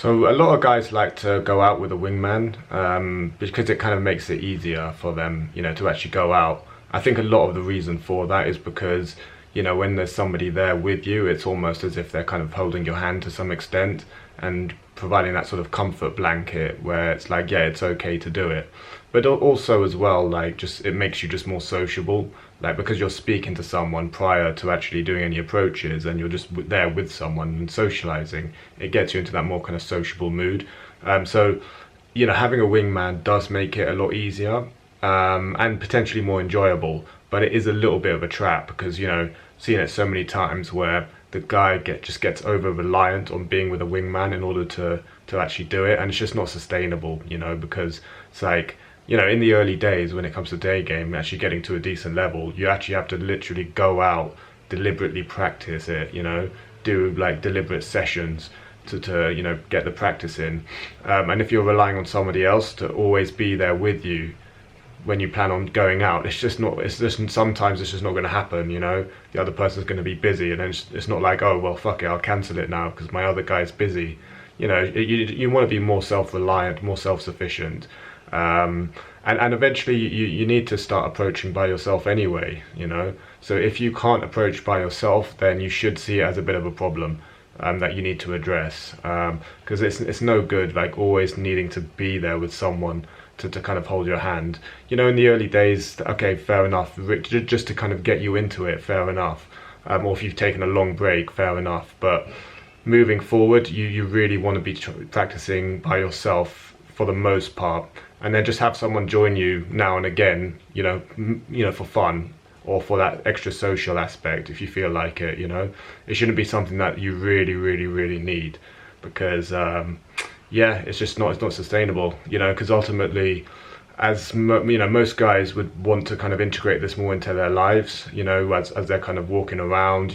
So a lot of guys like to go out with a wingman because it kind of makes it easier for them, to actually go out. I think a lot of the reason for that is because, when there's somebody there with you, it's almost as if they're kind of holding your hand to some extent and providing that sort of comfort blanket where it's like, yeah, it's okay to do it. But also as well, like, just it makes you just more sociable, like, because you're speaking to someone prior to actually doing any approaches and you're just there with someone and socializing. It gets you into that more kind of sociable mood. So having a wingman does make it a lot easier, and potentially more enjoyable, but it is a little bit of a trap because, seeing it so many times where the guy just gets over reliant on being with a wingman in order to actually do it, and it's just not sustainable, because it's like, in the early days when it comes to day game, actually getting to a decent level, you actually have to literally go out, deliberately practice it, do like deliberate sessions to get the practice in. And if you're relying on somebody else to always be there with you when you plan on going out, sometimes it's just not going to happen. The other person's going to be busy, and then it's not like, oh well, fuck it, I'll cancel it now because my other guy's busy. You want to be more self-reliant, more self-sufficient, and eventually you need to start approaching by yourself anyway. So if you can't approach by yourself, then you should see it as a bit of a problem that you need to address, because it's no good like always needing to be there with someone to kind of hold your hand. In the early days, okay, fair enough, just to kind of get you into it, fair enough, or if you've taken a long break, fair enough, but moving forward, you really want to be practicing by yourself for the most part, and then just have someone join you now and again, for fun or for that extra social aspect if you feel like it. It shouldn't be something that you really, really, really need, because it's not sustainable, because ultimately, as most guys would want to kind of integrate this more into their lives, as they're kind of walking around,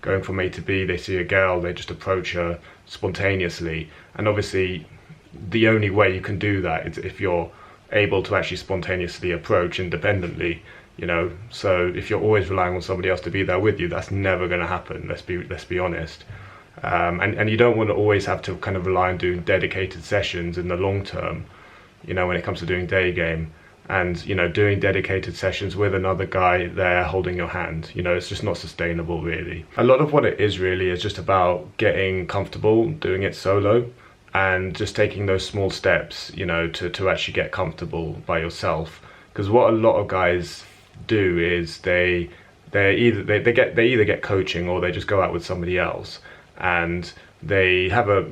going from A to B, they see a girl, they just approach her spontaneously. And obviously the only way you can do that is if you're able to actually spontaneously approach independently. So if you're always relying on somebody else to be there with you, that's never going to happen. Let's be honest. And you don't want to always have to kind of rely on doing dedicated sessions in the long term, when it comes to doing day game, and doing dedicated sessions with another guy there holding your hand. It's just not sustainable, really. A lot of what it is really is just about getting comfortable doing it solo, and just taking those small steps, to actually get comfortable by yourself. Because what a lot of guys do is they either get coaching, or they just go out with somebody else and they have a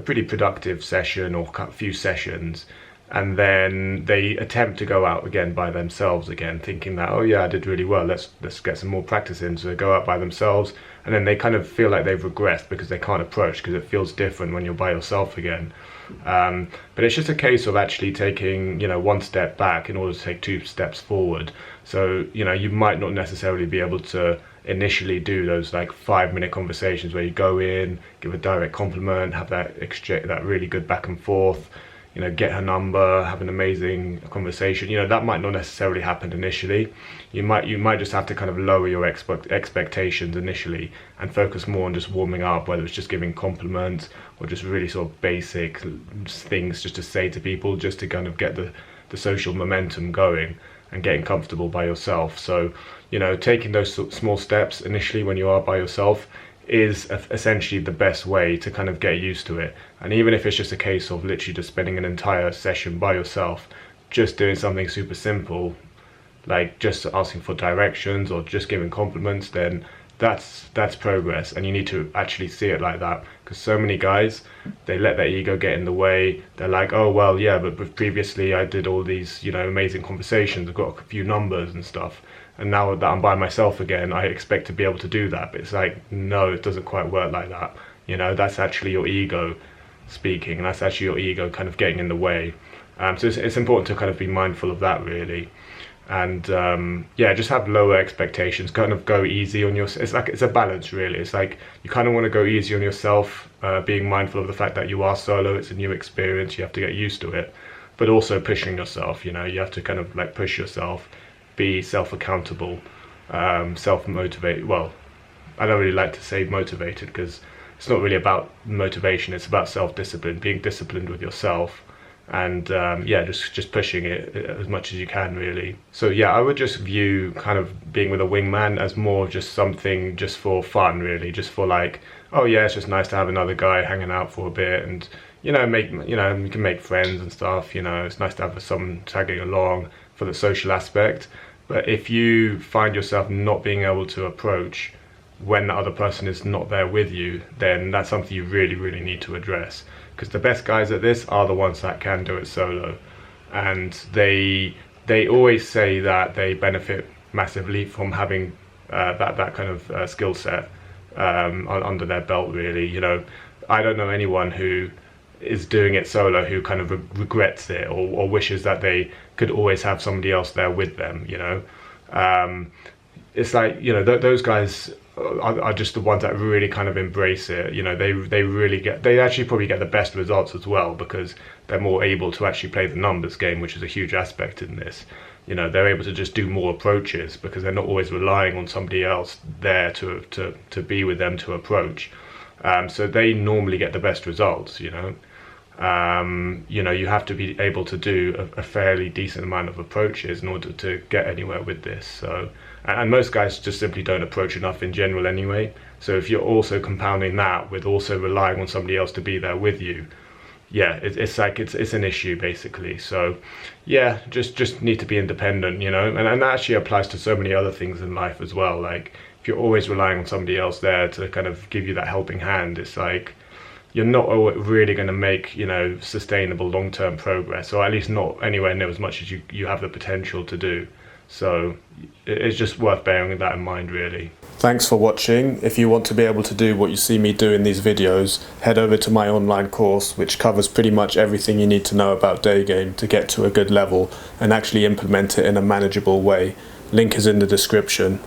pretty productive session or a few sessions, and then they attempt to go out again by themselves again, thinking that, oh yeah, I did really well, let's get some more practice in. So they go out by themselves, and then they kind of feel like they've regressed because they can't approach, because it feels different when you're by yourself again. But it's just a case of actually taking one step back in order to take two steps forward. So you might not necessarily be able to initially do those like 5-minute conversations where you go in, give a direct compliment, have that exchange, that really good back and forth, get her number, have an amazing conversation. That might not necessarily happen initially. You might just have to kind of lower your expectations initially and focus more on just warming up, whether it's just giving compliments or just really sort of basic things just to say to people, just to kind of get the social momentum going and getting comfortable by yourself. So taking those small steps initially when you are by yourself is essentially the best way to kind of get used to it. And even if it's just a case of literally just spending an entire session by yourself, just doing something super simple, like just asking for directions or just giving compliments, then that's progress. And you need to actually see it like that, because so many guys, they let their ego get in the way. They're like, oh well, yeah, but previously I did all these amazing conversations, I've got a few numbers and stuff, and now that I'm by myself again, I expect to be able to do that. But it's like, no, it doesn't quite work like that. That's actually your ego speaking, and that's actually your ego kind of getting in the way. So it's important to kind of be mindful of that, really. And just have lower expectations, kind of go easy on yourself. It's a balance, really. It's like you kind of want to go easy on yourself, being mindful of the fact that you are solo, it's a new experience, you have to get used to it, but also pushing yourself. You have to kind of like push yourself, be self-accountable, self-motivated. Well, I don't really like to say motivated, because it's not really about motivation, it's about self-discipline, being disciplined with yourself, and yeah, just pushing it as much as you can, really. So yeah, I would just view kind of being with a wingman as more of just something just for fun, really, just for like, oh yeah, it's just nice to have another guy hanging out for a bit, and you know, you can make friends and stuff, you know, it's nice to have someone tagging along for the social aspect. But if you find yourself not being able to approach when the other person is not there with you, then that's something you really need to address, because the best guys at this are the ones that can do it solo, and they always say that they benefit massively from having that kind of skill set under their belt, really. You know, I don't know anyone who is doing it solo who kind of regrets it, or wishes that they could always have somebody else there with them, you know. It's like, you know, those guys are just the ones that really kind of embrace it, you know. They actually probably get the best results as well, because they're more able to actually play the numbers game, which is a huge aspect in this. You know, they're able to just do more approaches because they're not always relying on somebody else there to be with them to approach. So they normally get the best results, you know. You know, you have to be able to do a fairly decent amount of approaches in order to get anywhere with this. So, and most guys just simply don't approach enough in general anyway. So if you're also compounding that with also relying on somebody else to be there with you, yeah, it's like it's an issue basically. So yeah, just need to be independent, you know. And that actually applies to so many other things in life as well. Like if you're always relying on somebody else there to kind of give you that helping hand, it's like you're not really going to make, you know, sustainable long-term progress, or at least not anywhere near as much as you have the potential to do. So it's just worth bearing that in mind, really. Thanks for watching. If you want to be able to do what you see me do in these videos, head over to my online course, which covers pretty much everything you need to know about day game to get to a good level and actually implement it in a manageable way. Link is in the description.